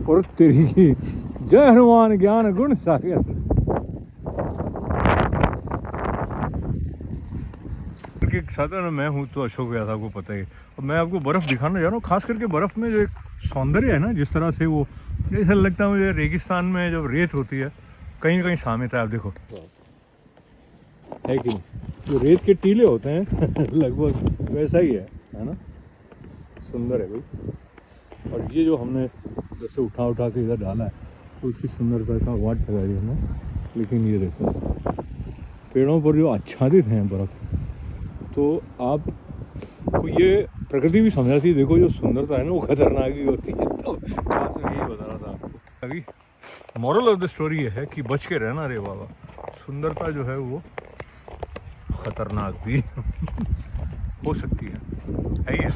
और तेरी की जय हनुमान ज्ञान गुण सागर। के साथ मैं हूँ तो अशोक गया था, आपको पता ही। और मैं आपको बर्फ़ दिखाना जा रहा हूँ, खास करके बर्फ़ में जो एक सौंदर्य है ना, जिस तरह से वो, ऐसा लगता है मुझे रेगिस्तान में जब रेत होती है कहीं ना कहीं सामित है। आप देखो है कि नहीं, जो रेत के टीले होते हैं लगभग वैसा ही है ना। सुंदर है भाई। और ये जो हमने जैसे उठा के इधर डाला है तो उसकी सुंदरता का वाट लगा दी हमने। लेकिन ये देखो पेड़ों पर जो आच्छादित हैं बर्फ़, तो आप को ये प्रकृति भी समझाती है। देखो जो सुंदरता है ना वो खतरनाक भी होती है। तो खास में यही बता रहा था आपको। अभी मॉरल ऑफ द स्टोरी ये है कि बच के रहना रे बाबा, सुंदरता जो है वो खतरनाक भी हो सकती है ही है।